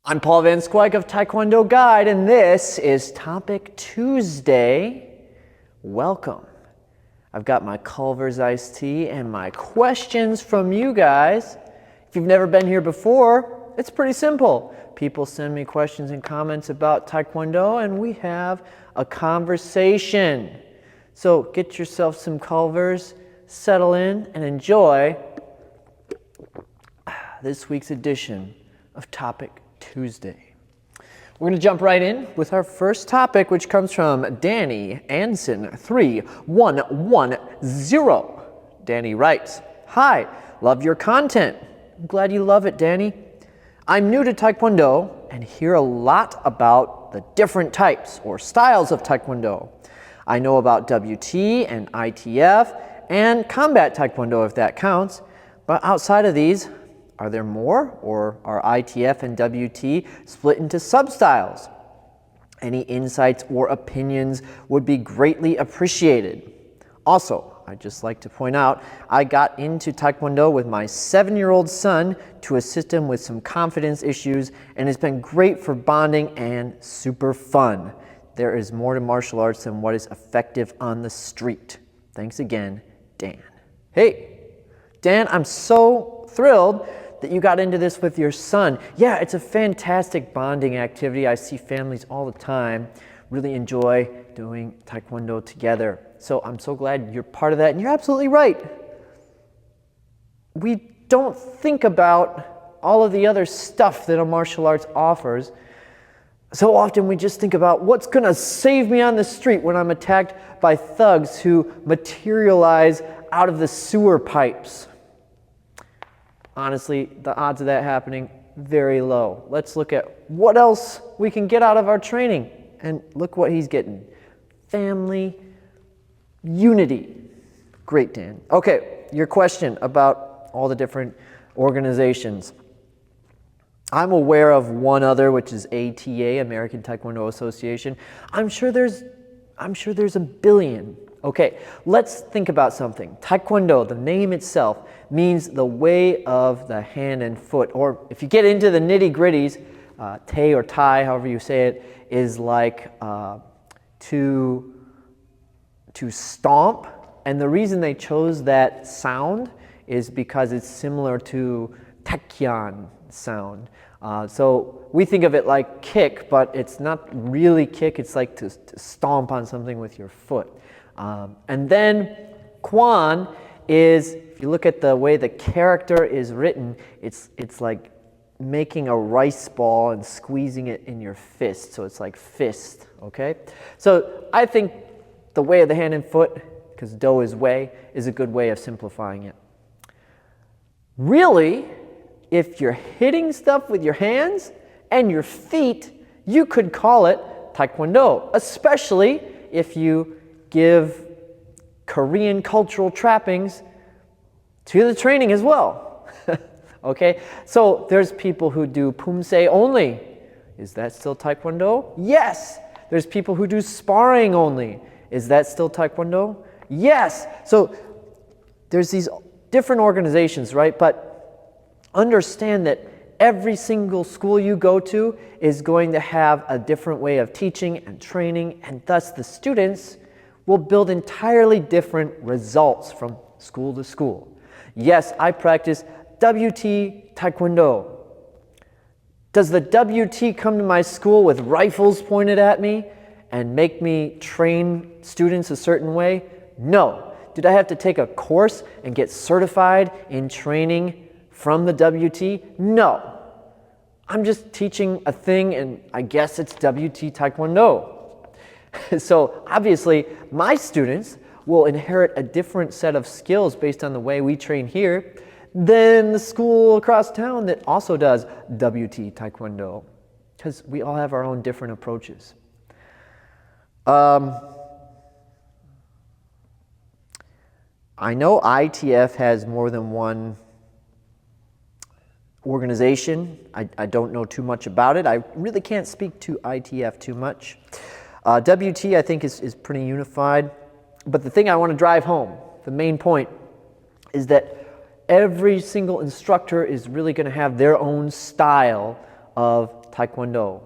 I'm Paul Van Squike of Taekwondo Guide, and this is Topic Tuesday. Welcome. I've got my Culver's iced tea and my questions from you guys. If you've never been here before, it's pretty simple. People send me questions and comments about Taekwondo, and we have a conversation. So get yourself some Culver's, settle in, and enjoy this week's edition of Topic Tuesday. We're going to jump right in with our first topic, which comes from Danny Anson 3110. Danny writes, "Hi, love your content." I'm glad you love it, Danny. I'm new to Taekwondo and hear a lot about the different types or styles of Taekwondo. I know about WT and ITF and combat Taekwondo if that counts, but outside of these, are there more, or are ITF and WT split into sub-styles? Any insights or opinions would be greatly appreciated. Also, I'd just like to point out, I got into Taekwondo with my 7-year-old son to assist him with some confidence issues, and it's been great for bonding and super fun. There is more to martial arts than what is effective on the street. Thanks again, Dan. Hey, Dan, I'm so thrilled that you got into this with your son. Yeah, it's a fantastic bonding activity. I see families all the time really enjoy doing Taekwondo together. So I'm so glad you're part of that, and you're absolutely right. We don't think about all of the other stuff that a martial arts offers. So often we just think about what's gonna save me on the street when I'm attacked by thugs who materialize out of the sewer pipes. Honestly, the odds of that happening, very low. Let's look at what else we can get out of our training. And look what he's getting. Family, unity. Great, Dan. Okay, your question about all the different organizations. I'm aware of one other, which is ATA, American Taekwondo Association. I'm sure there's a billion. Okay, let's think about something. Taekwondo, the name itself, means the way of the hand and foot. Or if you get into the nitty-gritties, Tay or Tai, however you say it, is like to stomp. And the reason they chose that sound is because it's similar to Taekyon sound. So we think of it like kick, but it's not really kick. It's like to stomp on something with your foot. And then Kwan is, if you look at the way the character is written, it's like making a rice ball and squeezing it in your fist. So it's like fist, okay? So I think the way of the hand and foot, because Do is way, is a good way of simplifying it. Really, if you're hitting stuff with your hands and your feet, you could call it Taekwondo, especially if you give Korean cultural trappings to the training as well. Okay, so there's people who do Pumse only. Is that still Taekwondo? Yes. There's people who do sparring only. Is that still Taekwondo? Yes. So there's these different organizations, right? But understand that every single school you go to is going to have a different way of teaching and training, and thus the students will build entirely different results from school to school. Yes, I practice WT Taekwondo. Does the WT come to my school with rifles pointed at me and make me train students a certain way? No. Did I have to take a course and get certified in training from the WT? No. I'm just teaching a thing, and I guess it's WT Taekwondo. So obviously, my students will inherit a different set of skills based on the way we train here than the school across town that also does WT Taekwondo, because we all have our own different approaches. I know ITF has more than one organization. I don't know too much about it. I really can't speak to ITF too much. WT, I think, is pretty unified. But the thing I want to drive home, the main point, is that every single instructor is really going to have their own style of Taekwondo.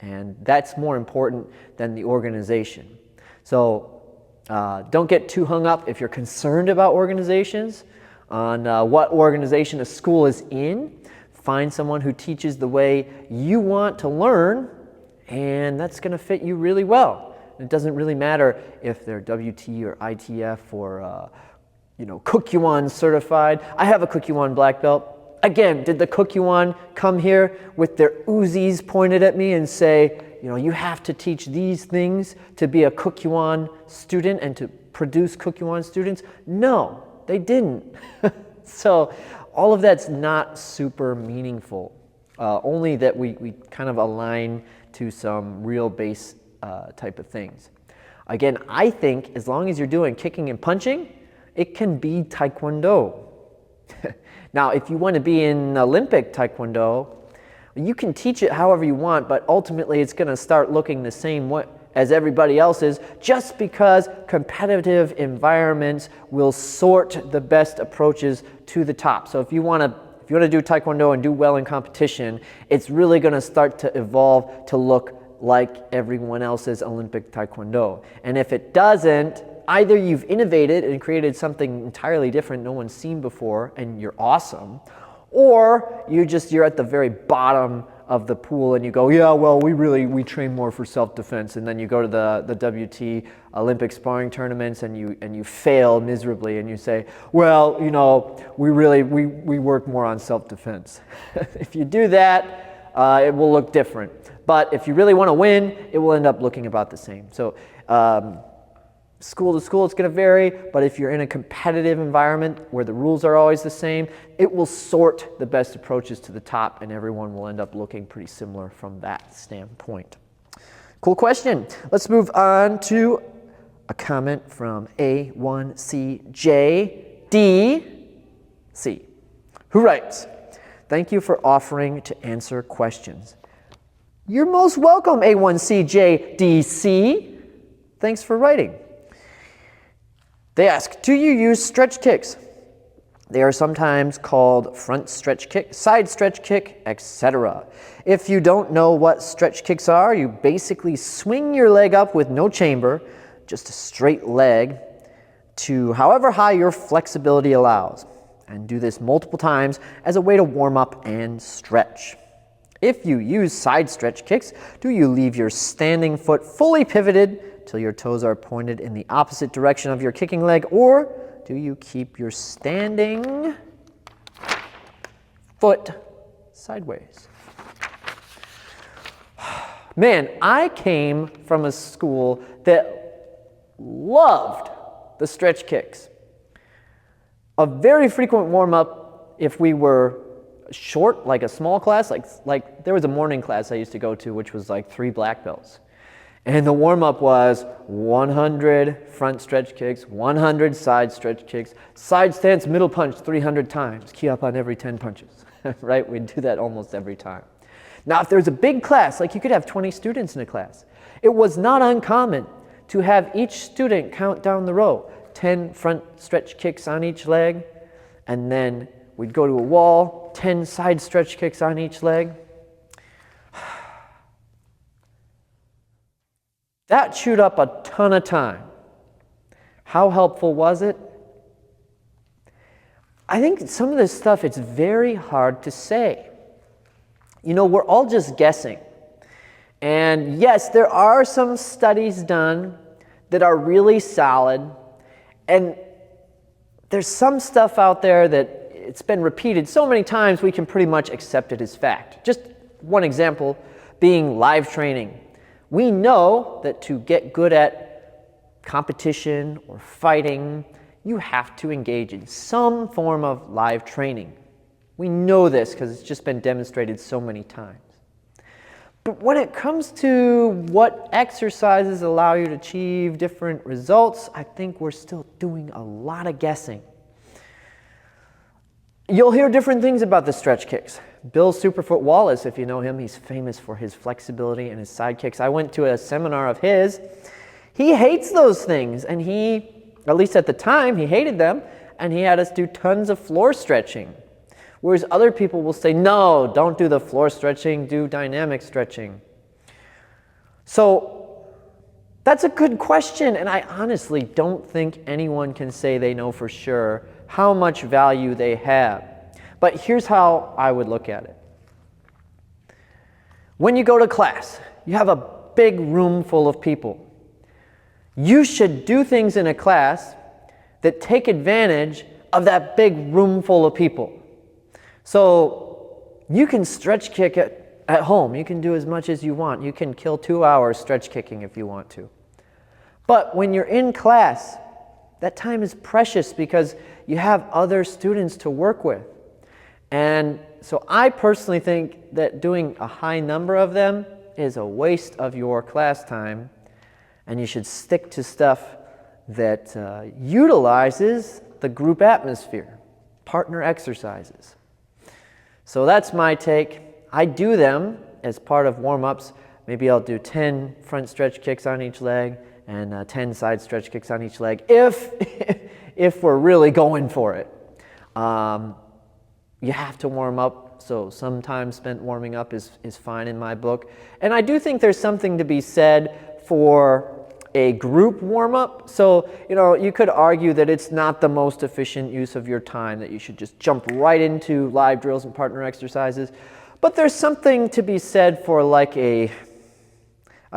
And that's more important than the organization. So don't get too hung up if you're concerned about organizations, on what organization a school is in. Find someone who teaches the way you want to learn, and that's going to fit you really well. It doesn't really matter if they're WT or ITF or Kokyuan certified. I have a Kokyuan black belt. Again, did the Kokyuan come here with their Uzis pointed at me and say, you have to teach these things to be a Kokyuan student and to produce Kokyuan students? No, they didn't. So all of that's not super meaningful. Only that we kind of align to some real base type of things. Again, I think as long as you're doing kicking and punching, it can be Taekwondo. Now, if you want to be in Olympic Taekwondo, you can teach it however you want, but ultimately it's going to start looking the same way as everybody else's, just because competitive environments will sort the best approaches to the top. So if you want to do Taekwondo and do well in competition, it's really going to start to evolve to look like everyone else's Olympic Taekwondo. And if it doesn't, either you've innovated and created something entirely different no one's seen before and you're awesome, or you're at the very bottom of the pool and you go, yeah, well, we train more for self-defense, and then you go to the WT Olympic sparring tournaments and you fail miserably and you say, well, we work more on self-defense. If you do that, it will look different. But if you really want to win, it will end up looking about the same. So school to school, it's going to vary, but if you're in a competitive environment where the rules are always the same, it will sort the best approaches to the top, and everyone will end up looking pretty similar from that standpoint. Cool question. Let's move on to a comment from A1CJDC, who writes, "Thank you for offering to answer questions." You're most welcome, A1CJDC. Thanks for writing. They ask, do you use stretch kicks? They are sometimes called front stretch kick, side stretch kick, etc. If you don't know what stretch kicks are, you basically swing your leg up with no chamber, just a straight leg, to however high your flexibility allows. And do this multiple times as a way to warm up and stretch. If you use side stretch kicks, do you leave your standing foot fully pivoted till your toes are pointed in the opposite direction of your kicking leg, or do you keep your standing foot sideways? Man, I came from a school that loved the stretch kicks. A very frequent warm-up if we were short, like a small class, like there was a morning class I used to go to which was like 3 black belts. And the warm-up was 100 front stretch kicks, 100 side stretch kicks, side stance, middle punch 300 times, key up on every 10 punches, right? We'd do that almost every time. Now, if there's a big class, like you could have 20 students in a class, it was not uncommon to have each student count down the row, 10 front stretch kicks on each leg, and then we'd go to a wall, 10 side stretch kicks on each leg. That chewed up a ton of time. How helpful was it? I think some of this stuff, it's very hard to say. We're all just guessing. And yes, there are some studies done that are really solid. And there's some stuff out there that it's been repeated so many times we can pretty much accept it as fact. Just one example being live training. We know that to get good at competition or fighting, you have to engage in some form of live training. We know this because it's just been demonstrated so many times. But when it comes to what exercises allow you to achieve different results, I think we're still doing a lot of guessing. You'll hear different things about the stretch kicks. Bill Superfoot Wallace, if you know him, he's famous for his flexibility and his side kicks. I went to a seminar of his. He hates those things, and at least at the time, he hated them, and he had us do tons of floor stretching. Whereas other people will say, no, don't do the floor stretching, do dynamic stretching. So that's a good question, and I honestly don't think anyone can say they know for sure how much value they have. But here's how I would look at it. When you go to class, you have a big room full of people. You should do things in a class that take advantage of that big room full of people. So you can stretch kick at home. You can do as much as you want. You can kill 2 hours stretch kicking if you want to. But when you're in class, that time is precious because you have other students to work with. And so I personally think that doing a high number of them is a waste of your class time, and you should stick to stuff that utilizes the group atmosphere, partner exercises. So that's my take. I do them as part of warm-ups. Maybe I'll do 10 front stretch kicks on each leg and 10 side stretch kicks on each leg if we're really going for it. You have to warm up, so some time spent warming up is fine in my book. And I do think there's something to be said for a group warm-up. So, you could argue that it's not the most efficient use of your time, that you should just jump right into live drills and partner exercises. But there's something to be said for like a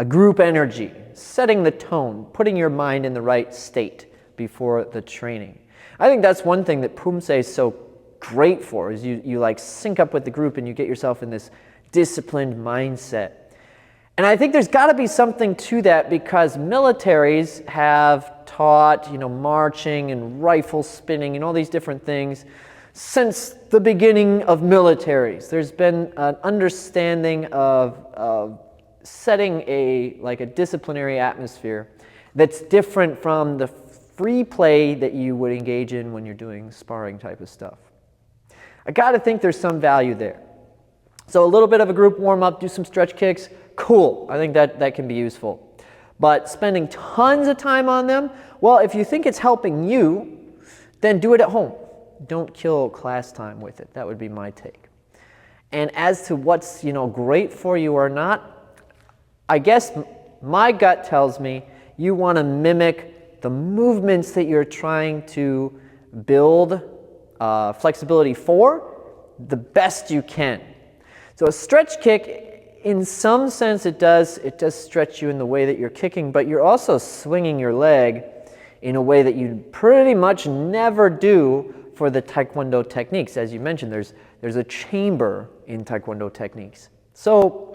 group energy, setting the tone, putting your mind in the right state before the training. I think that's one thing that Pumse is so great for, is you like sync up with the group and you get yourself in this disciplined mindset. And I think there's got to be something to that because militaries have taught, marching and rifle spinning and all these different things since the beginning of militaries. There's been an understanding of setting a disciplinary atmosphere that's different from the free play that you would engage in when you're doing sparring type of stuff. I got to think there's some value there. So a little bit of a group warm-up, do some stretch kicks, cool. I think that can be useful. But spending tons of time on them, well, if you think it's helping you, then do it at home. Don't kill class time with it. That would be my take. And as to what's, great for you or not, I guess my gut tells me you want to mimic the movements that you're trying to build flexibility for the best you can. So a stretch kick, in some sense, it does stretch you in the way that you're kicking, but you're also swinging your leg in a way that you pretty much never do for the Taekwondo techniques. As you mentioned, there's a chamber in Taekwondo techniques. So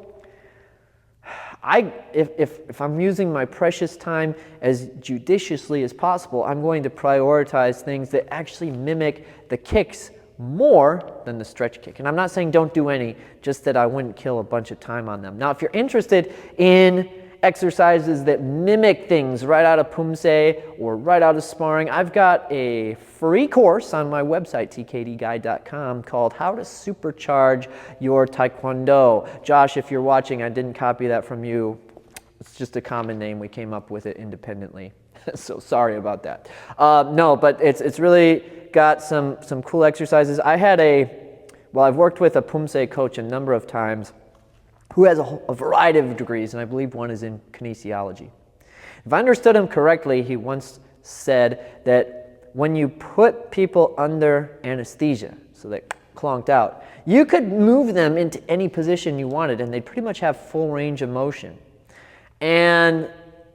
if I'm using my precious time as judiciously as possible, I'm going to prioritize things that actually mimic the kicks more than the stretch kick. And I'm not saying don't do any, just that I wouldn't kill a bunch of time on them. Now, if you're interested in exercises that mimic things right out of Pumse or right out of sparring, I've got a free course on my website, tkdguide.com, called How to Supercharge Your Taekwondo. Josh, if you're watching, I didn't copy that from you. It's just a common name. We came up with it independently. So sorry about that. No, but it's really got some cool exercises. I've worked with a Pumse coach a number of times who has a variety of degrees, and I believe one is in kinesiology. If I understood him correctly, he once said that when you put people under anesthesia, so they clonked out, you could move them into any position you wanted, and they'd pretty much have full range of motion. And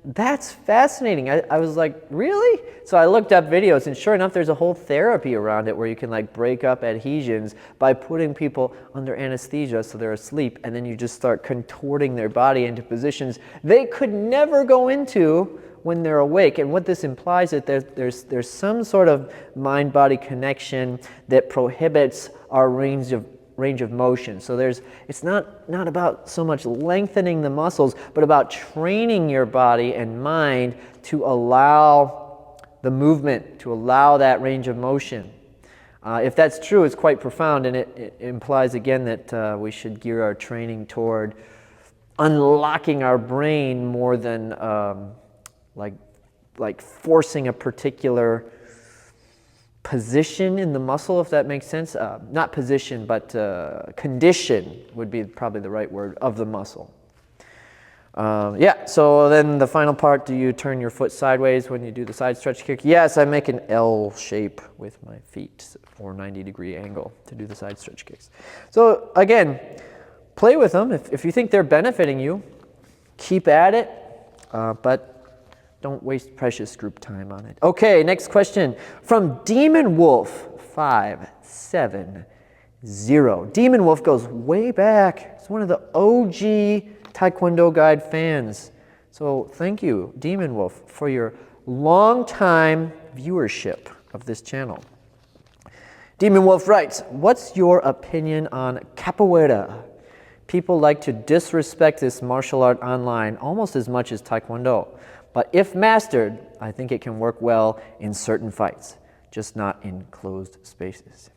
that's fascinating. I was like, really? So I looked up videos, and sure enough, there's a whole therapy around it where you can break up adhesions by putting people under anesthesia so they're asleep, and then you just start contorting their body into positions they could never go into when they're awake. And what this implies is that there's some sort of mind-body connection that prohibits our range of motion. So it's not about so much lengthening the muscles, but about training your body and mind to allow the movement, to allow that range of motion. If that's true, it's quite profound, and it implies again that we should gear our training toward unlocking our brain more than like forcing a particular position in the muscle, if that makes sense. Not position, but condition would be probably the right word, of the muscle. Yeah, so then the final part, do you turn your foot sideways when you do the side stretch kick? Yes, I make an L shape with my feet, or 90-degree angle to do the side stretch kicks. So again, play with them. If you think they're benefiting you, keep at it, but don't waste precious group time on it. Okay, next question from Demon Wolf 570. Demon Wolf goes way back. It's one of the OG Taekwondo Guide fans. So thank you, Demon Wolf, for your long-time viewership of this channel. Demon Wolf writes, what's your opinion on Capoeira? People like to disrespect this martial art online almost as much as Taekwondo. But if mastered, I think it can work well in certain fights, just not in closed spaces.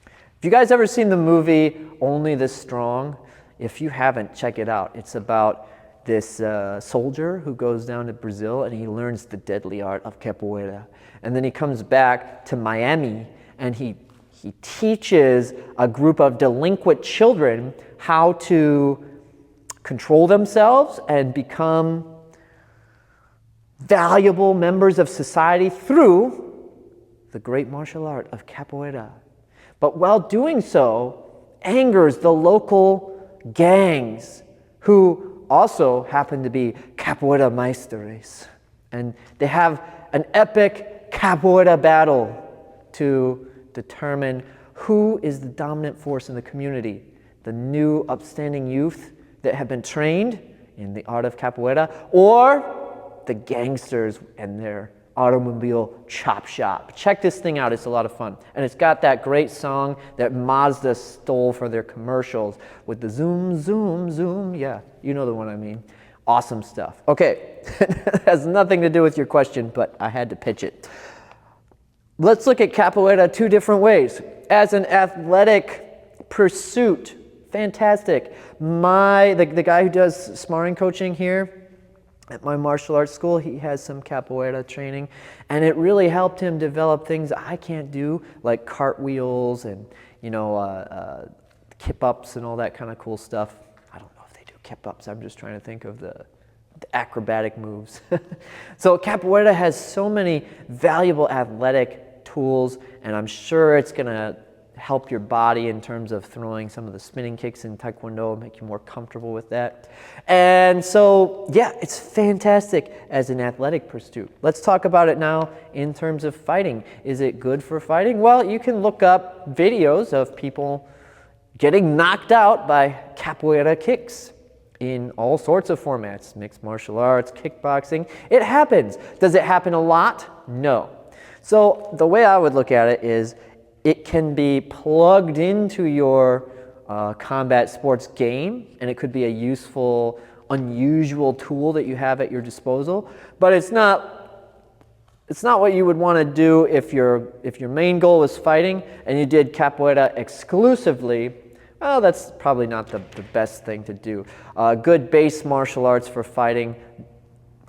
Have you guys ever seen the movie Only the Strong? If you haven't, check it out. It's about this soldier who goes down to Brazil and he learns the deadly art of capoeira. And then he comes back to Miami and he teaches a group of delinquent children how to control themselves and become valuable members of society through the great martial art of capoeira. But while doing so, angers the local gangs who also happen to be capoeira maestros. And they have an epic capoeira battle to determine who is the dominant force in the community. The new upstanding youth that have been trained in the art of capoeira, or the gangsters and their automobile chop shop. Check this thing out, it's a lot of fun. And it's got that great song that Mazda stole for their commercials with the zoom, zoom, zoom. Yeah, you know the one I mean. Awesome stuff. Okay, it has nothing to do with your question, but I had to pitch it. Let's look at capoeira two different ways. As an athletic pursuit, fantastic. The guy who does sparring coaching here at my martial arts school, he has some capoeira training, and it really helped him develop things I can't do, like cartwheels and, kip-ups and all that kind of cool stuff. I don't know if they do kip-ups. I'm just trying to think of the acrobatic moves. So capoeira has so many valuable athletic tools, and I'm sure it's going to help your body in terms of throwing some of the spinning kicks in Taekwondo, make you more comfortable with that. And so, yeah, it's fantastic as an athletic pursuit. Let's talk about it now in terms of fighting. Is it good for fighting? Well, you can look up videos of people getting knocked out by capoeira kicks in all sorts of formats, mixed martial arts, kickboxing. It happens. Does it happen a lot? No. So the way I would look at it is it can be plugged into your combat sports game, and it could be a useful, unusual tool that you have at your disposal. But it's not what you would want to do if your main goal was fighting and you did capoeira exclusively. Well, that's probably not the best thing to do. Good base martial arts for fighting,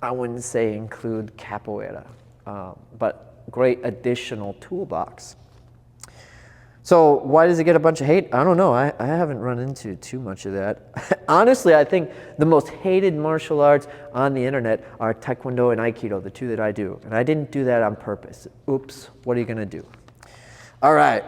I wouldn't say include capoeira, but great additional toolbox. So why does it get a bunch of hate? I don't know. I haven't run into too much of that. Honestly, I think the most hated martial arts on the internet are Taekwondo and Aikido, the two that I do. And I didn't do that on purpose. Oops, what are you going to do? All right.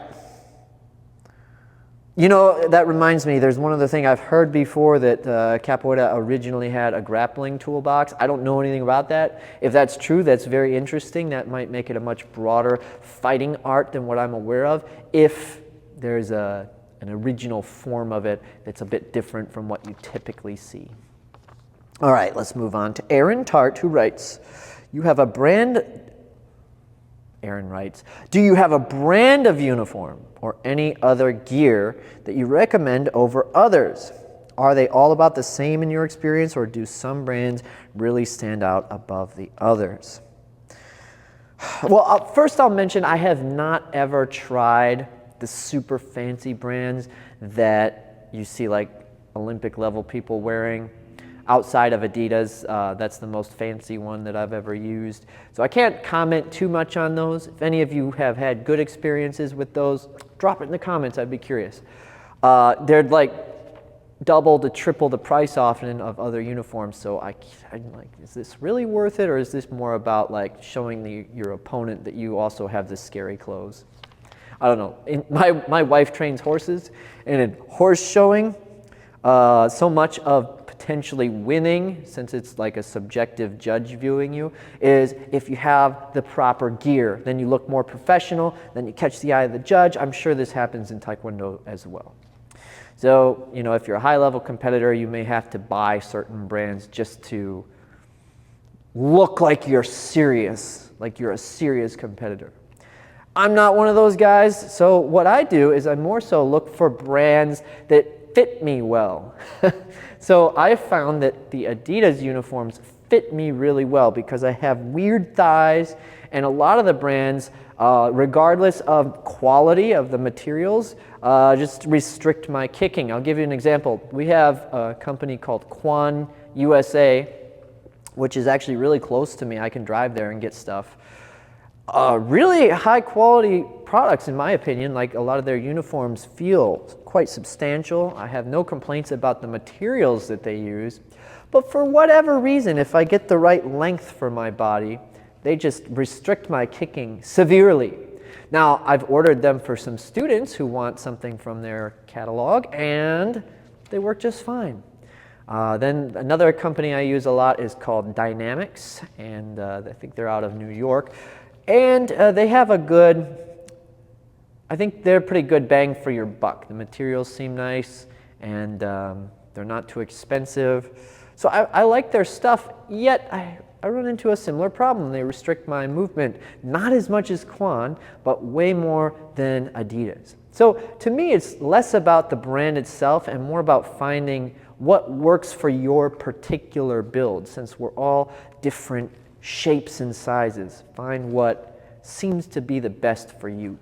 That reminds me, there's one other thing I've heard before, that capoeira originally had a grappling toolbox. I don't know anything about that. If that's true, that's very interesting. That might make it a much broader fighting art than what I'm aware of, if there's an original form of it that's a bit different from what you typically see. All right, let's move on to Aaron Tart, who writes, Aaron writes, do you have a brand of uniform or any other gear that you recommend over others? Are they all about the same in your experience, or do some brands really stand out above the others? Well, first I'll mention I have not ever tried the super fancy brands that you see like Olympic level people wearing. outside of Adidas. That's the most fancy one that I've ever used. So I can't comment too much on those. If any of you have had good experiences with those, drop it in the comments. I'd be curious. They're like double to triple the price often of other uniforms. So I'm like, is this really worth it, or is this more about like showing your opponent that you also have this scary clothes? I don't know. My wife trains horses, and in horse showing, so much of potentially winning, since it's like a subjective judge viewing you, is if you have the proper gear. Then you look more professional, then you catch the eye of the judge. I'm sure this happens in Taekwondo as well. So, you know, if you're a high-level competitor, you may have to buy certain brands just to look like you're serious, like you're a serious competitor. I'm not one of those guys, so what I do is I more so look for brands that fit me well. So I found that the Adidas uniforms fit me really well because I have weird thighs, and a lot of the brands, regardless of quality of the materials, just restrict my kicking. I'll give you an example. We have a company called Quan USA, which is actually really close to me. I can drive there and get stuff. Really high quality products in my opinion. Like a lot of their uniforms feel quite substantial. I have no complaints about the materials that they use, but for whatever reason, if I get the right length for my body, they just restrict my kicking severely. Now, I've ordered them for some students who want something from their catalog, and they work just fine. Then another company I use a lot is called Dynamics, and I think they're out of New York. And they have a good, I think they're pretty good bang for your buck. The materials seem nice, and they're not too expensive. So I like their stuff, yet I run into a similar problem. They restrict my movement, not as much as Quan, but way more than Adidas. So to me, it's less about the brand itself and more about finding what works for your particular build, since we're all different shapes and sizes. Find what seems to be the best for you.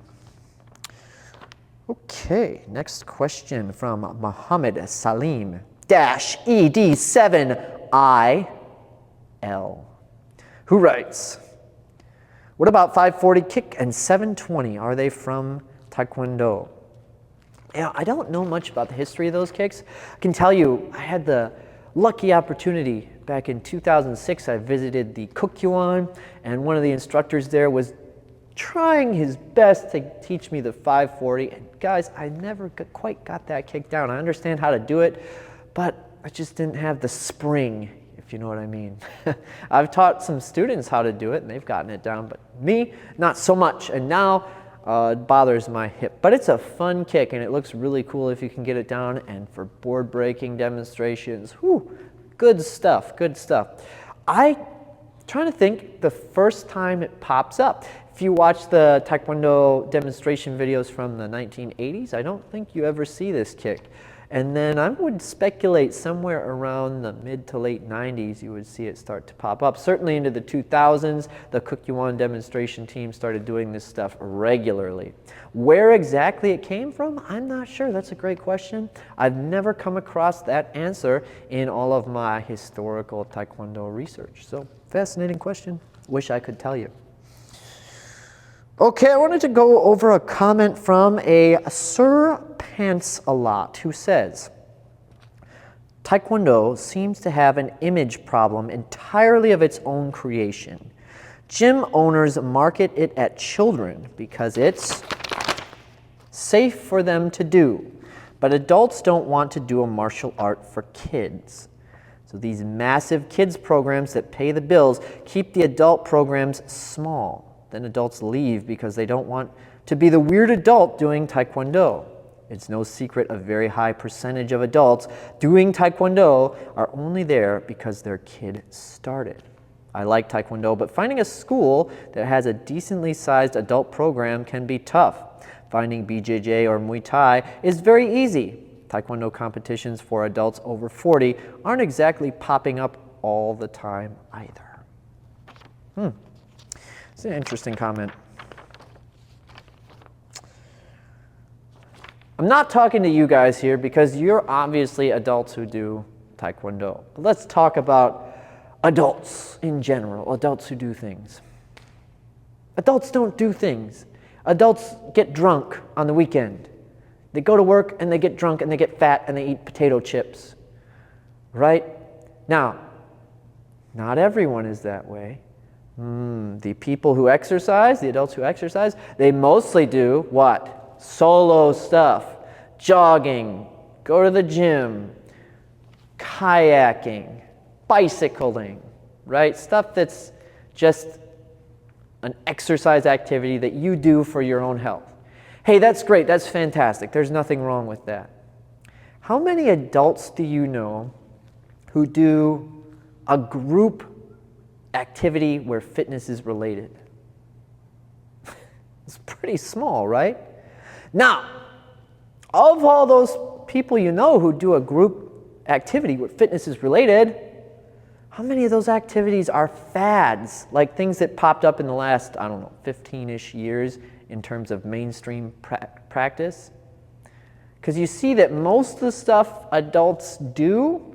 Okay, next question from Mohammed Salim ED7IL, who writes, what about 540 kick and 720? Are they from Taekwondo? Yeah, I don't know much about the history of those kicks. I can tell you I had the lucky opportunity back in 2006. I visited the Kukyuan, and one of the instructors there was trying his best to teach me the 540. And guys, I never quite got that kick down. I understand how to do it, but I just didn't have the spring, if you know what I mean. I've taught some students how to do it, and they've gotten it down, but me, not so much. And now it bothers my hip. But it's a fun kick, and it looks really cool if you can get it down. And for board breaking demonstrations, whew, good stuff, good stuff. I'm trying to think the first time it pops up. If you watch the Taekwondo demonstration videos from the 1980s, I don't think you ever see this kick. And then I would speculate somewhere around the mid to late 90s you would see it start to pop up. Certainly into the 2000s, the Kukyuan demonstration team started doing this stuff regularly. Where exactly it came from, I'm not sure. That's a great question. I've never come across that answer in all of my historical Taekwondo research. So, fascinating question. Wish I could tell you. Okay, I wanted to go over a comment from a Sir Pants a Lot, who says, Taekwondo seems to have an image problem entirely of its own creation. Gym owners market it at children because it's safe for them to do, but adults don't want to do a martial art for kids. So these massive kids programs that pay the bills keep the adult programs small. Then adults leave because they don't want to be the weird adult doing Taekwondo. It's no secret a very high percentage of adults doing Taekwondo are only there because their kid started. I like Taekwondo, but finding a school that has a decently sized adult program can be tough. Finding BJJ or Muay Thai is very easy. Taekwondo competitions for adults over 40 aren't exactly popping up all the time either. It's an interesting comment. I'm not talking to you guys here because you're obviously adults who do Taekwondo. But let's talk about adults in general, adults who do things. Adults don't do things. Adults get drunk on the weekend. They go to work and they get drunk and they get fat and they eat potato chips. Right? Now, not everyone is that way. The people who exercise, the adults who exercise, they mostly do what? Solo stuff. Jogging, go to the gym, kayaking, bicycling, right? Stuff that's just an exercise activity that you do for your own health. Hey, that's great. That's fantastic. There's nothing wrong with that. How many adults do you know who do a group activity where fitness is related? It's pretty small, right? Now, of all those people you know who do a group activity where fitness is related, how many of those activities are fads, like things that popped up in the last, 15-ish years in terms of mainstream practice? Because you see that most of the stuff adults do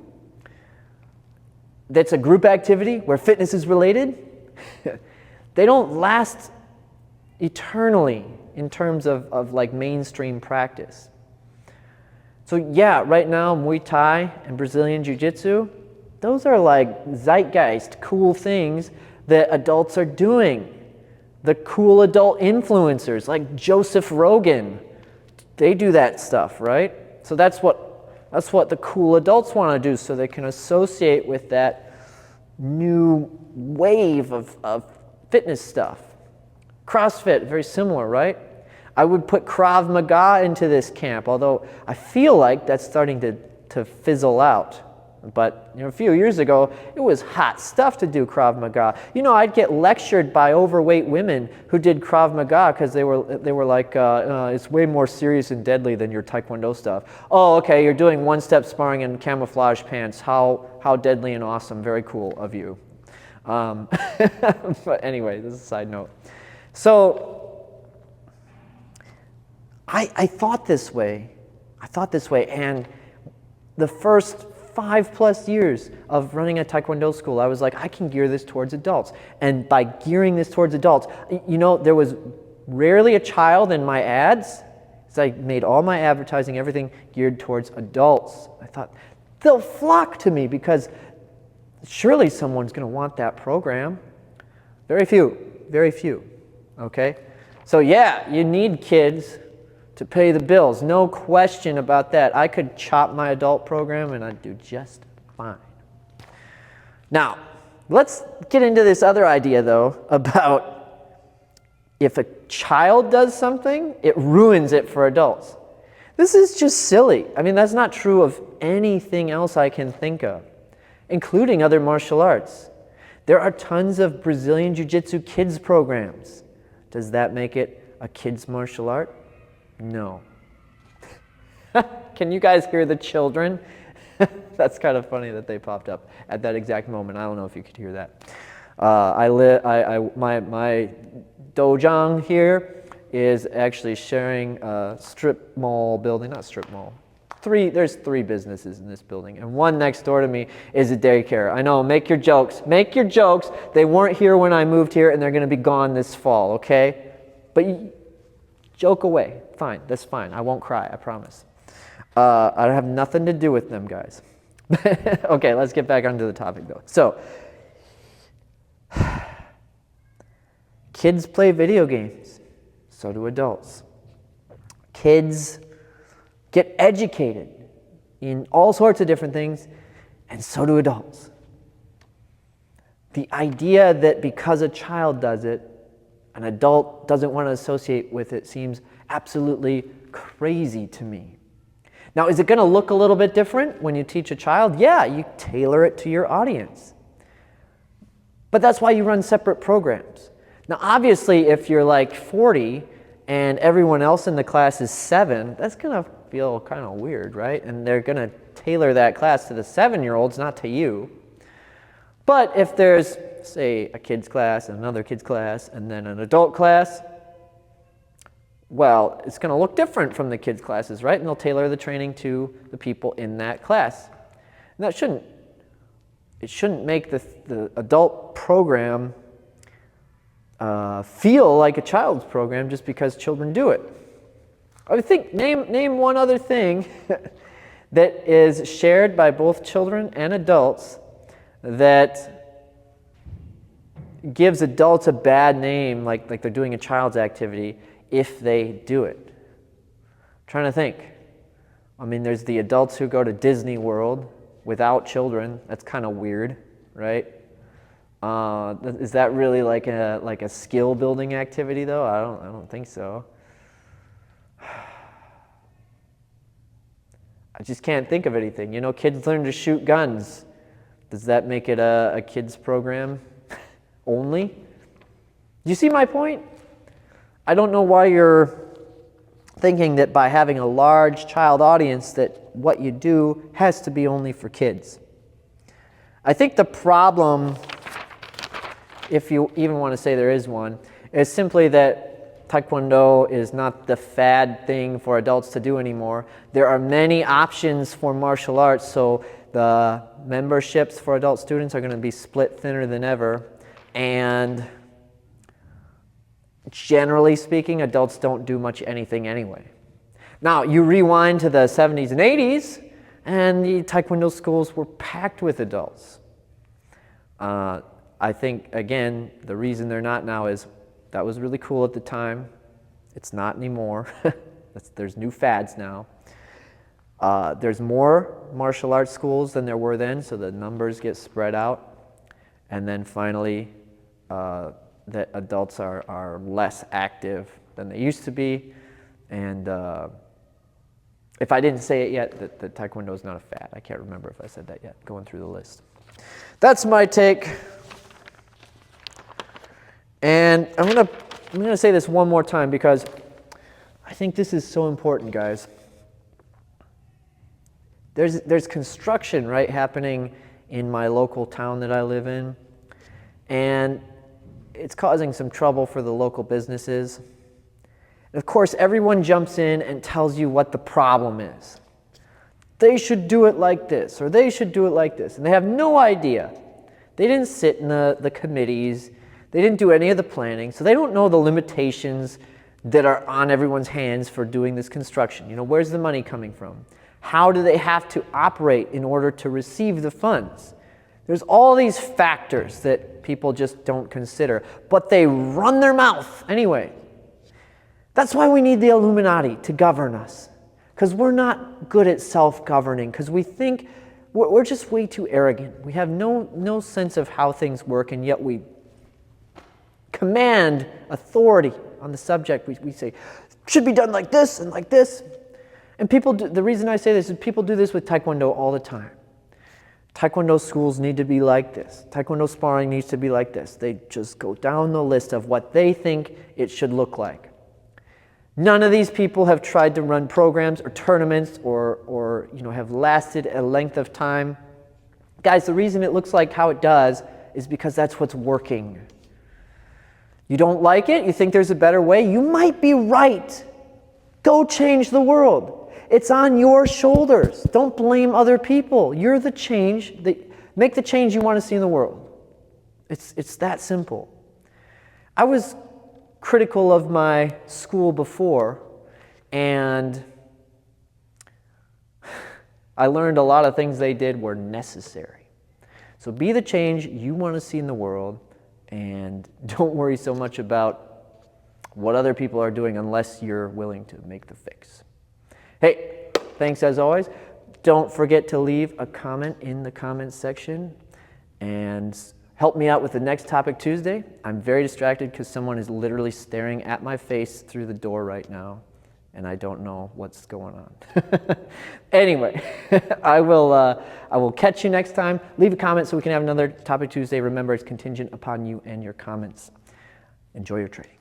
that's a group activity where fitness is related, they don't last eternally in terms of like mainstream practice. So yeah, right now Muay Thai and Brazilian Jiu-Jitsu, those are like zeitgeist, cool things that adults are doing. The cool adult influencers like Joseph Rogan, they do that stuff, right? So that's what the cool adults want to do, so they can associate with that new wave of fitness stuff. CrossFit, very similar, right? I would put Krav Maga into this camp, although I feel like that's starting to fizzle out. But a few years ago, it was hot stuff to do Krav Maga. I'd get lectured by overweight women who did Krav Maga because they were like, it's way more serious and deadly than your Taekwondo stuff. Oh, okay, you're doing one-step sparring in camouflage pants. How deadly and awesome. Very cool of you. But anyway, this is a side note. So I thought this way. And the first 5+ years of running a Taekwondo school, I was like, I can gear this towards adults. And by gearing this towards adults, there was rarely a child in my ads. So I made all my advertising, everything geared towards adults. I thought, they'll flock to me because surely someone's going to want that program. Very few, okay? So yeah, you need kids to pay the bills. No question about that. I could chop my adult program and I'd do just fine. Now, let's get into this other idea though about if a child does something, it ruins it for adults. This is just silly. That's not true of anything else I can think of, including other martial arts. There are tons of Brazilian Jiu-Jitsu kids programs. Does that make it a kids martial art? No. Can you guys hear the children? That's kind of funny that they popped up at that exact moment. I don't know if you could hear that. My dojang here is actually sharing a strip mall building, not strip mall. There's 3 businesses in this building, and one next door to me is a daycare. I know, make your jokes. They weren't here when I moved here, and they're going to be gone this fall, okay? But joke away. Fine, that's fine. I won't cry, I promise. I have nothing to do with them, guys. Okay, let's get back onto the topic, though. So, kids play video games. So do adults. Kids get educated in all sorts of different things, and so do adults. The idea that because a child does it, an adult doesn't want to associate with it seems absolutely crazy to me. Now, is it going to look a little bit different when you teach a child? Yeah, you tailor it to your audience. But that's why you run separate programs. Now, obviously, if you're like 40 and everyone else in the class is 7, that's going to feel kind of weird, right? And they're going to tailor that class to the 7-year-olds, not to you. But if there's, say, a kids class and another kids class and then an adult class, well, it's going to look different from the kids classes, right? And they'll tailor the training to the people in that class. And it shouldn't make the adult program feel like a child's program just because children do it. I think, name one other thing that is shared by both children and adults that gives adults a bad name, like they're doing a child's activity, if they do it. I'm trying to think. I mean, there's the adults who go to Disney World without children. That's kind of weird, right? Is that really like a skill building activity though? I don't think so. I just can't think of anything. You know, kids learn to shoot guns. Does that make it a kids program only? Do you see my point? I don't know why you're thinking that by having a large child audience that what you do has to be only for kids. I think the problem, if you even want to say there is one, is simply that Taekwondo is not the fad thing for adults to do anymore. There are many options for martial arts, so the memberships for adult students are going to be split thinner than ever. And generally speaking, adults don't do much anything anyway. Now, you rewind to the 70s and 80s, and the Taekwondo schools were packed with adults. I think, again, the reason they're not now is that was really cool at the time. It's not anymore. There's new fads now. There's more martial arts schools than there were then, so the numbers get spread out. And then finally, that adults are less active than they used to be. And if I didn't say it yet, that Taekwondo is not a fad. I can't remember if I said that yet, going through the list. That's my take. And I'm gonna say this one more time because I think this is so important, guys. There's construction, right, happening in my local town that I live in, and it's causing some trouble for the local businesses. And of course, everyone jumps in and tells you what the problem is. They should do it like this, or they should do it like this, and they have no idea. They didn't sit in the committees. They didn't do any of the planning, so they don't know the limitations that are on everyone's hands for doing this construction. You know, where's the money coming from? How do they have to operate in order to receive the funds? There's all these factors that people just don't consider, but they run their mouth anyway. That's why we need the Illuminati to govern us, because we're not good at self-governing, because we think we're just way too arrogant. We have no sense of how things work, and yet we command authority on the subject. We say, should be done like this and like this. And people do, the reason I say this is people do this with Taekwondo all the time. Taekwondo schools need to be like this. Taekwondo sparring needs to be like this. They just go down the list of what they think it should look like. None of these people have tried to run programs or tournaments or have lasted a length of time. Guys, the reason it looks like how it does is because that's what's working. You don't like it? You think there's a better way? You might be right. Go change the world. It's on your shoulders. Don't blame other people. You're the change. Make the change you want to see in the world. It's that simple. I was critical of my school before, and I learned a lot of things they did were necessary. So be the change you want to see in the world, and don't worry so much about what other people are doing unless you're willing to make the fix. Hey, thanks as always. Don't forget to leave a comment in the comments section and help me out with the next Topic Tuesday. I'm very distracted because someone is literally staring at my face through the door right now, and I don't know what's going on. Anyway, I will catch you next time. Leave a comment so we can have another Topic Tuesday. Remember, it's contingent upon you and your comments. Enjoy your training.